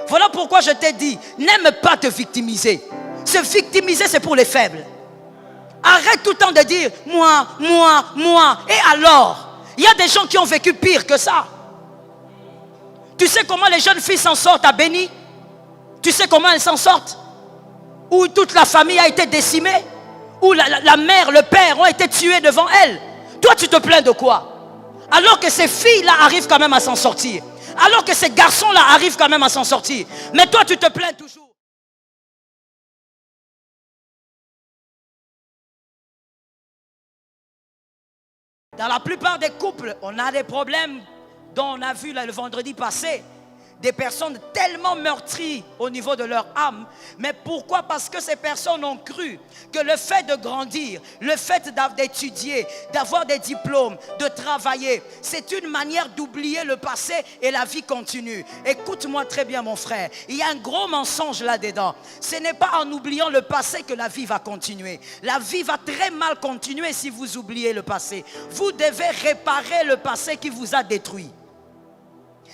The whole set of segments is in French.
Voilà pourquoi je t'ai dit, n'aime pas te victimiser. Se victimiser, c'est pour les faibles. Arrête tout le temps de dire, moi, moi, moi. Et alors? Il y a des gens qui ont vécu pire que ça. Tu sais comment les jeunes filles s'en sortent à Béni? Tu sais comment elles s'en sortent? Où toute la famille a été décimée? Où la mère, le père ont été tués devant elles? Toi, tu te plains de quoi? Alors que ces filles-là arrivent quand même à s'en sortir. Alors que ces garçons-là arrivent quand même à s'en sortir. Mais toi, tu te plains toujours. Dans la plupart des couples, on a des problèmes dont on a vu là, le vendredi passé. Des personnes tellement meurtries au niveau de leur âme. Mais pourquoi? Parce que ces personnes ont cru que le fait de grandir, le fait d'étudier, d'avoir des diplômes, de travailler, c'est une manière d'oublier le passé et la vie continue. Écoute-moi très bien mon frère, il y a un gros mensonge là-dedans. Ce n'est pas en oubliant le passé que la vie va continuer. La vie va très mal continuer si vous oubliez le passé. Vous devez réparer le passé qui vous a détruit.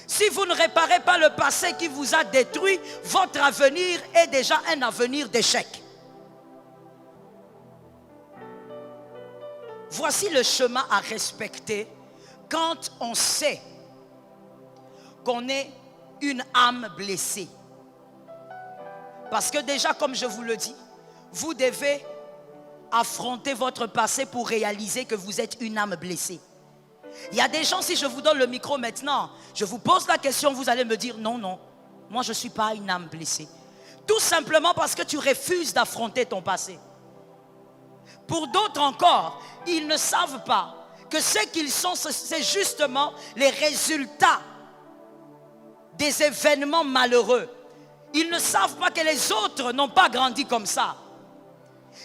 Si vous ne réparez pas le passé qui vous a détruit, votre avenir est déjà un avenir d'échec. Voici le chemin à respecter quand on sait qu'on est une âme blessée. Parce que déjà, comme je vous le dis, vous devez affronter votre passé pour réaliser que vous êtes une âme blessée. Il y a des gens, si je vous donne le micro maintenant, je vous pose la question, vous allez me dire non, non, moi je ne suis pas une âme blessée. Tout simplement parce que tu refuses d'affronter ton passé. Pour d'autres encore, ils ne savent pas que ce qu'ils sont, c'est justement les résultats des événements malheureux. Ils ne savent pas que les autres n'ont pas grandi comme ça.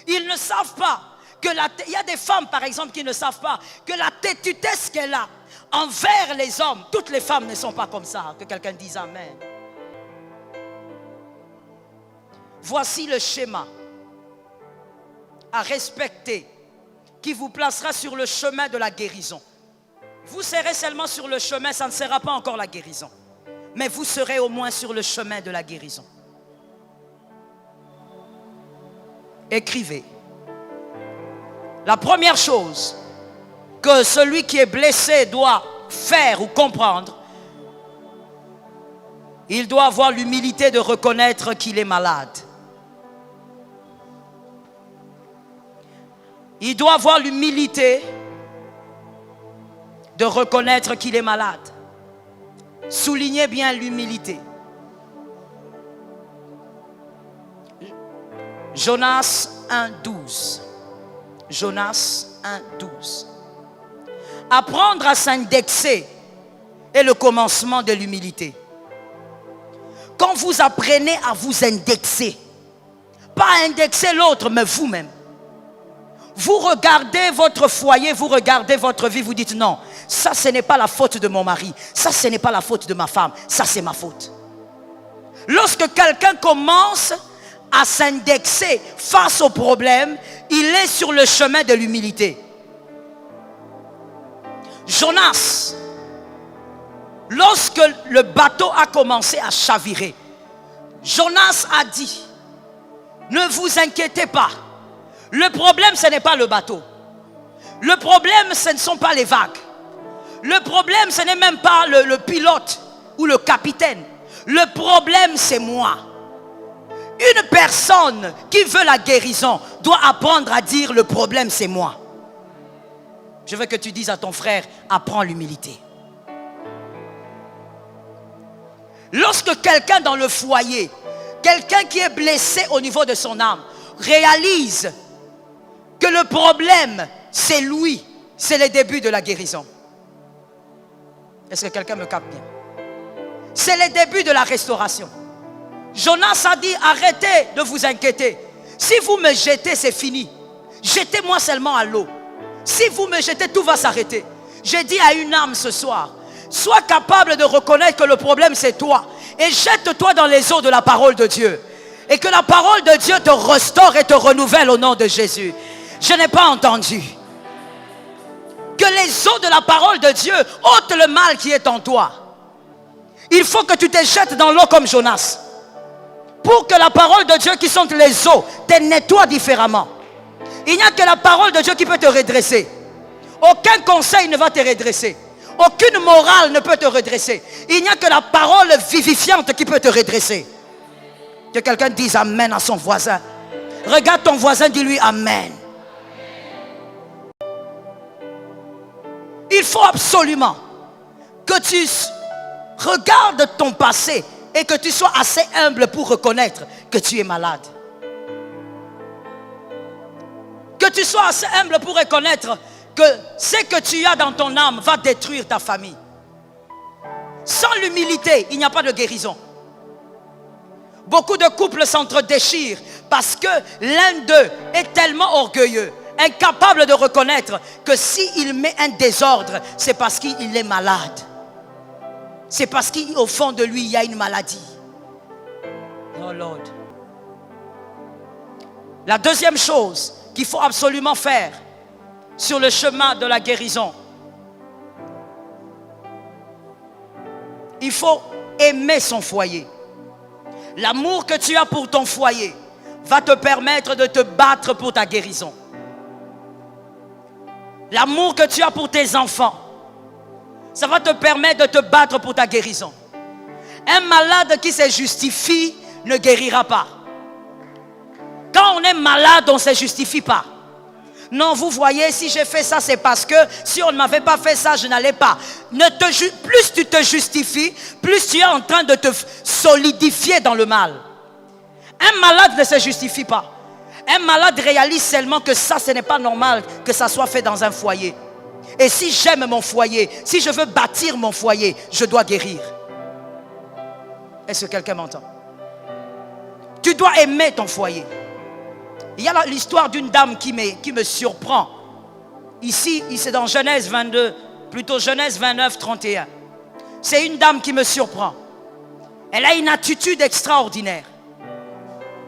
Ils ne savent pas que il y a des femmes par exemple qui ne savent pas que la têtutesse qu'elle a envers les hommes, toutes les femmes ne sont pas comme ça. Que quelqu'un dise amen. Voici le schéma à respecter qui vous placera sur le chemin de la guérison. Vous serez seulement sur le chemin, ça ne sera pas encore la guérison. Mais vous serez au moins sur le chemin de la guérison. Écrivez. La première chose que celui qui est blessé doit faire ou comprendre, il doit avoir l'humilité de reconnaître qu'il est malade. Il doit avoir l'humilité de reconnaître qu'il est malade. Soulignez bien l'humilité. Jonas 1,12. Jonas 1,12. Apprendre à s'indexer est le commencement de l'humilité. Quand vous apprenez à vous indexer, pas indexer l'autre, mais vous-même. Vous regardez votre foyer, vous regardez votre vie, vous dites non, ça ce n'est pas la faute de mon mari, ça ce n'est pas la faute de ma femme, ça c'est ma faute. Lorsque quelqu'un commence à s'indexer face au problème, il est sur le chemin de l'humilité. Jonas, lorsque le bateau a commencé à chavirer, Jonas a dit, ne vous inquiétez pas, le problème ce n'est pas le bateau, le problème ce ne sont pas les vagues, le problème ce n'est même pas le pilote ou le capitaine, le problème c'est moi. Une personne qui veut la guérison doit apprendre à dire le problème c'est moi. Je veux que tu dises à ton frère, apprends l'humilité. Lorsque quelqu'un dans le foyer, quelqu'un qui est blessé au niveau de son âme, réalise que le problème c'est lui, c'est le début de la guérison. Est-ce que quelqu'un me capte bien? C'est le début de la restauration. Jonas a dit, arrêtez de vous inquiéter. Si vous me jetez, c'est fini. Jetez-moi seulement à l'eau. Si vous me jetez, tout va s'arrêter. J'ai dit à une âme ce soir, sois capable de reconnaître que le problème c'est toi. Et jette-toi dans les eaux de la parole de Dieu. Et que la parole de Dieu te restaure et te renouvelle au nom de Jésus. Je n'ai pas entendu. Que les eaux de la parole de Dieu ôtent le mal qui est en toi. Il faut que tu te jettes dans l'eau comme Jonas. Pour que la parole de Dieu qui sont les eaux te nettoie différemment. Il n'y a que la parole de Dieu qui peut te redresser. Aucun conseil ne va te redresser. Aucune morale ne peut te redresser. Il n'y a que la parole vivifiante qui peut te redresser. Que quelqu'un dise amen à son voisin. Regarde ton voisin, dis-lui amen. Il faut absolument que tu regardes ton passé et que tu sois assez humble pour reconnaître que tu es malade. Que tu sois assez humble pour reconnaître que ce que tu as dans ton âme va détruire ta famille. Sans l'humilité, il n'y a pas de guérison. Beaucoup de couples s'entre-déchirent parce que l'un d'eux est tellement orgueilleux, incapable de reconnaître que s'il met un désordre, c'est parce qu'il est malade. C'est parce qu'au fond de lui, il y a une maladie. Oh Lord. La deuxième chose qu'il faut absolument faire sur le chemin de la guérison, il faut aimer son foyer. L'amour que tu as pour ton foyer va te permettre de te battre pour ta guérison. L'amour que tu as pour tes enfants, ça va te permettre de te battre pour ta guérison. Un malade qui se justifie ne guérira pas. Quand on est malade, on ne se justifie pas. Non, vous voyez, si j'ai fait ça, c'est parce que si on ne m'avait pas fait ça, je n'allais pas. Plus tu te justifies, plus tu es en train de te solidifier dans le mal. Un malade ne se justifie pas. Un malade réalise seulement que ça, ce n'est pas normal que ça soit fait dans un foyer. Et si j'aime mon foyer, si je veux bâtir mon foyer, je dois guérir. Est-ce que quelqu'un m'entend? Tu dois aimer ton foyer. Il y a l'histoire d'une dame qui me surprend. Ici, c'est dans Genèse 22, plutôt Genèse 29, 31. C'est une dame qui me surprend. Elle a une attitude extraordinaire.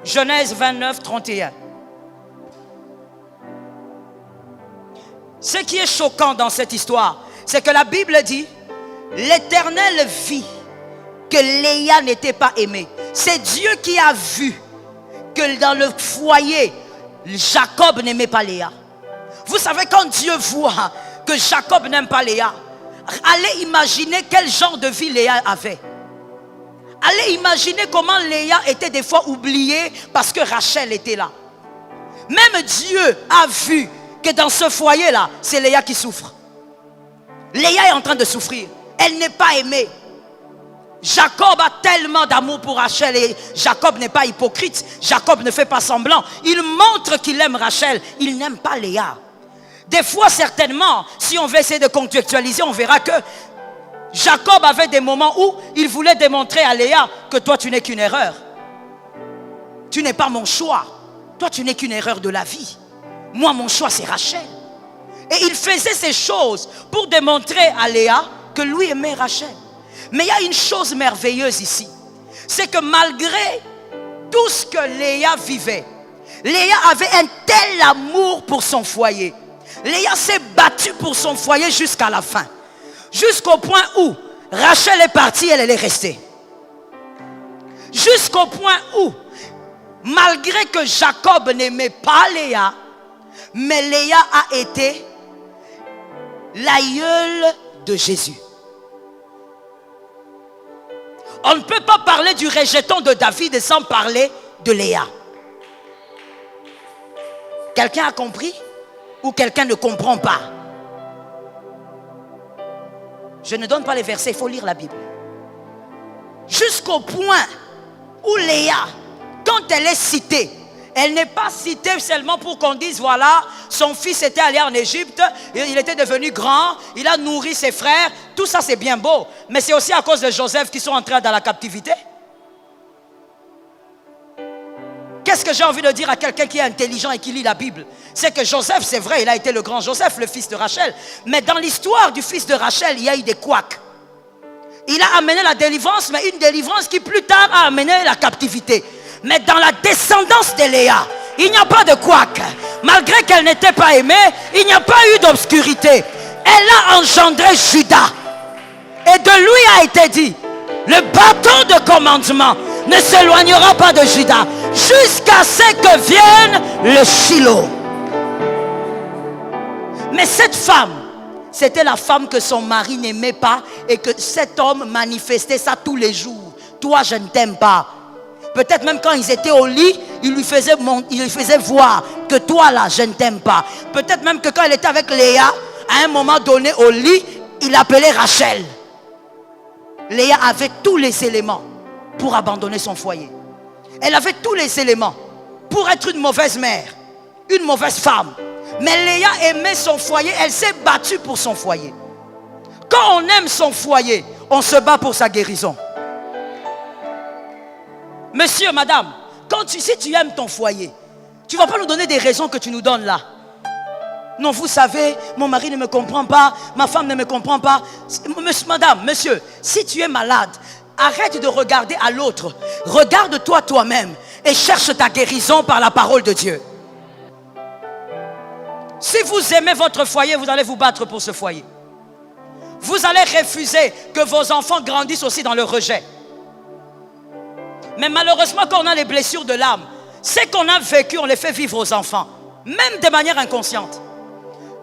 Genèse 29, 31. Ce qui est choquant dans cette histoire, c'est que la Bible dit, l'Éternel vit que Léa n'était pas aimée. C'est Dieu qui a vu que dans le foyer, Jacob n'aimait pas Léa. Vous savez, quand Dieu voit que Jacob n'aime pas Léa, allez imaginer quel genre de vie Léa avait. Allez imaginer comment Léa était des fois oubliée parce que Rachel était là. Même Dieu a vu que dans ce foyer-là, c'est Léa qui souffre. Léa est en train de souffrir. Elle n'est pas aimée. Jacob a tellement d'amour pour Rachel et Jacob n'est pas hypocrite. Jacob ne fait pas semblant. Il montre qu'il aime Rachel. Il n'aime pas Léa. Des fois, certainement, si on veut essayer de contextualiser, on verra que Jacob avait des moments où il voulait démontrer à Léa que toi, tu n'es qu'une erreur. Tu n'es pas mon choix. Toi, tu n'es qu'une erreur de la vie. Moi, mon choix, c'est Rachel. Et il faisait ces choses pour démontrer à Léa que lui aimait Rachel. Mais il y a une chose merveilleuse ici. C'est que malgré tout ce que Léa vivait, Léa avait un tel amour pour son foyer. Léa s'est battue pour son foyer jusqu'à la fin. Jusqu'au point où Rachel est partie, elle est restée. Jusqu'au point où, malgré que Jacob n'aimait pas Léa, mais Léa a été l'aïeule de Jésus. On ne peut pas parler du rejeton de David sans parler de Léa. Quelqu'un a compris? Ou quelqu'un ne comprend pas? Je ne donne pas les versets, il faut lire la Bible. Jusqu'au point où Léa, quand elle est citée, elle n'est pas citée seulement pour qu'on dise, voilà, son fils était allé en Égypte, il était devenu grand, il a nourri ses frères, tout ça c'est bien beau, mais c'est aussi à cause de Joseph qui sont entrés dans la captivité. Qu'est-ce que j'ai envie de dire à quelqu'un qui est intelligent et qui lit la Bible? C'est que Joseph, c'est vrai, il a été le grand Joseph, le fils de Rachel, mais dans l'histoire du fils de Rachel, il y a eu des couacs. Il a amené la délivrance, mais une délivrance qui plus tard a amené la captivité. Mais dans la descendance de Léa, il n'y a pas de couac. Malgré qu'elle n'était pas aimée, il n'y a pas eu d'obscurité. Elle a engendré Judas. Et de lui a été dit Le bâton de commandement ne s'éloignera pas de Juda jusqu'à ce que vienne le Shiloh. Mais cette femme, c'était la femme que son mari n'aimait pas et que cet homme manifestait ça tous les jours. Toi, je ne t'aime pas. Peut-être même quand ils étaient au lit, il lui faisait voir que toi là, je ne t'aime pas. Peut-être même que quand il était avec Léa, à un moment donné au lit, il appelait Rachel. Léa avait tous les éléments pour abandonner son foyer. Elle avait tous les éléments pour être une mauvaise mère, une mauvaise femme. Mais Léa aimait son foyer, elle s'est battue pour son foyer. Quand on aime son foyer, on se bat pour sa guérison. Monsieur, madame, si tu aimes ton foyer, tu ne vas pas nous donner des raisons que tu nous donnes là. Non, vous savez, mon mari ne me comprend pas, ma femme ne me comprend pas. Madame, monsieur, si tu es malade, arrête de regarder à l'autre. Regarde-toi toi-même et cherche ta guérison par la parole de Dieu. Si vous aimez votre foyer, vous allez vous battre pour ce foyer. Vous allez refuser que vos enfants grandissent aussi dans le rejet. Mais malheureusement, quand on a les blessures de l'âme, ce qu'on a vécu, on les fait vivre aux enfants, même de manière inconsciente.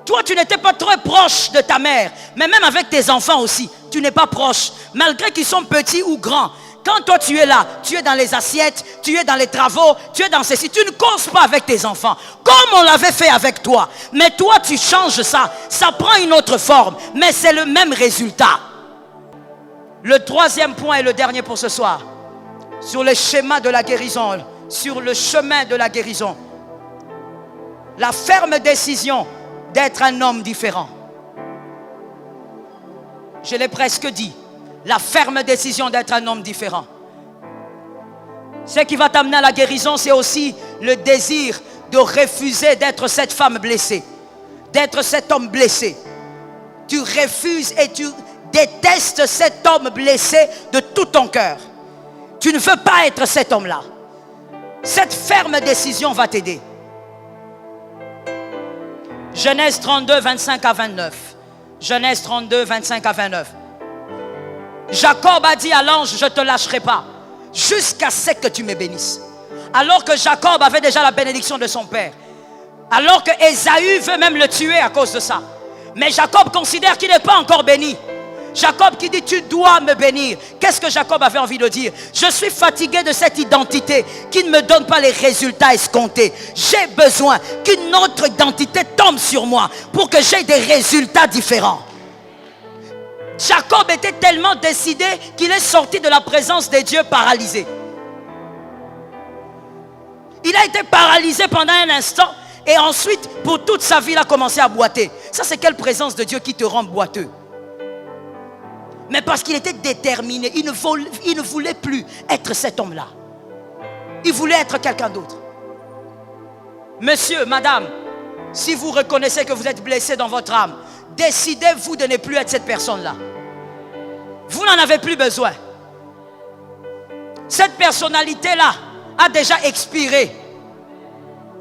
Toi, tu n'étais pas très proche de ta mère, mais même avec tes enfants aussi, tu n'es pas proche, malgré qu'ils sont petits ou grands. Quand toi tu es là, tu es dans les assiettes, tu es dans les travaux, tu es dans ceci, tu ne causes pas avec tes enfants, comme on l'avait fait avec toi. Mais toi, tu changes ça, ça prend une autre forme, mais c'est le même résultat. Le troisième point et le dernier pour ce soir, sur le schéma de la guérison, sur le chemin de la guérison, la ferme décision d'être un homme différent. Je l'ai presque dit, la ferme décision d'être un homme différent. Ce qui va t'amener à la guérison, c'est aussi le désir de refuser d'être cette femme blessée, d'être cet homme blessé. Tu refuses et tu détestes cet homme blessé de tout ton cœur. Tu ne veux pas être cet homme-là. Cette ferme décision va t'aider. Genèse 32, 25 à 29. Genèse 32, 25 à 29. Jacob a dit à l'ange, je ne te lâcherai pas jusqu'à ce que tu me bénisses. Alors que Jacob avait déjà la bénédiction de son père. Alors que Ésaü veut même le tuer à cause de ça. Mais Jacob considère qu'il n'est pas encore béni. Jacob qui dit, tu dois me bénir. Qu'est-ce que Jacob avait envie de dire? Je suis fatigué de cette identité qui ne me donne pas les résultats escomptés. J'ai besoin qu'une autre identité tombe sur moi pour que j'aie des résultats différents. Jacob était tellement décidé qu'il est sorti de la présence de Dieu paralysé. Il a été paralysé pendant un instant et ensuite, pour toute sa vie, il a commencé à boiter. Ça, c'est quelle présence de Dieu qui te rend boiteux? Mais parce qu'il était déterminé, il ne voulait plus être cet homme-là. Il voulait être quelqu'un d'autre. Monsieur, madame, si vous reconnaissez que vous êtes blessé dans votre âme, décidez-vous de ne plus être cette personne-là. Vous n'en avez plus besoin. Cette personnalité-là a déjà expiré.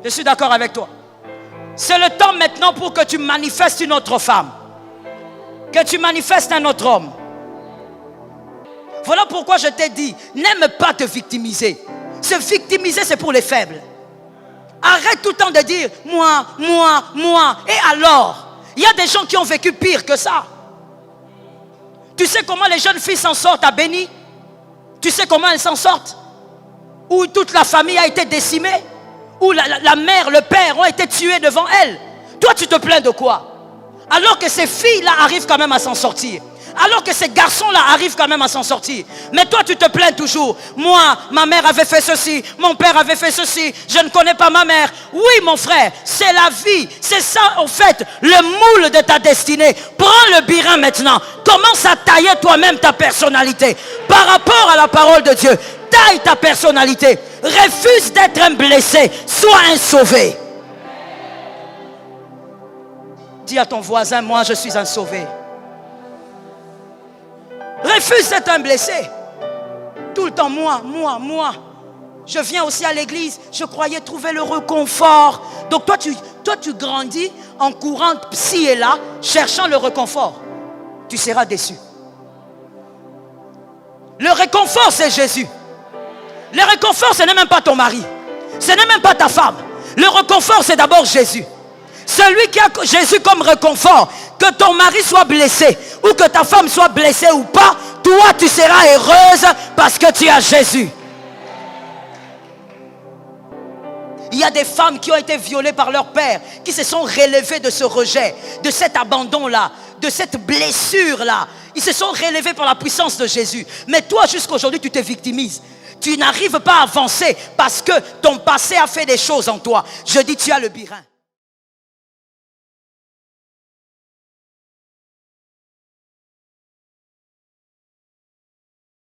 Je suis d'accord avec toi. C'est le temps maintenant pour que tu manifestes une autre femme. Que tu manifestes un autre homme. Voilà pourquoi je t'ai dit, n'aime pas te victimiser. Se victimiser, c'est pour les faibles. Arrête tout le temps de dire, moi, moi, moi. Et alors? Il y a des gens qui ont vécu pire que ça. Tu sais comment les jeunes filles s'en sortent à Béni? Tu sais comment elles s'en sortent? Où toute la famille a été décimée? Où la mère, le père ont été tués devant elles? Toi, tu te plains de quoi? Alors que ces filles-là arrivent quand même à s'en sortir. Alors que ces garçons-là arrivent quand même à s'en sortir. Mais toi, tu te plains toujours. Moi, ma mère avait fait ceci, mon père avait fait ceci, je ne connais pas ma mère. Oui, mon frère, c'est la vie. C'est ça, en fait, le moule de ta destinée. Prends le birin maintenant. Commence à tailler toi-même ta personnalité. Par rapport à la parole de Dieu, taille ta personnalité. Refuse d'être un blessé. Sois un sauvé. Dis à ton voisin, moi, je suis un sauvé. Refuse d'être un blessé. Tout le temps, moi. Je viens aussi à l'église. Je croyais trouver le réconfort. Donc toi, tu grandis en courant ci et là, cherchant le réconfort. Tu seras déçu. Le réconfort, c'est Jésus. Le réconfort, ce n'est même pas ton mari. Ce n'est même pas ta femme. Le réconfort, c'est d'abord Jésus. Celui qui a Jésus comme réconfort, que ton mari soit blessé ou que ta femme soit blessée ou pas, toi, tu seras heureuse parce que tu as Jésus. Il y a des femmes qui ont été violées par leur père, qui se sont relevées de ce rejet, de cet abandon-là, de cette blessure-là. Ils se sont relevés par la puissance de Jésus. Mais toi, jusqu'à aujourd'hui, tu te victimises. Tu n'arrives pas à avancer parce que ton passé a fait des choses en toi. Je dis, tu as le birin.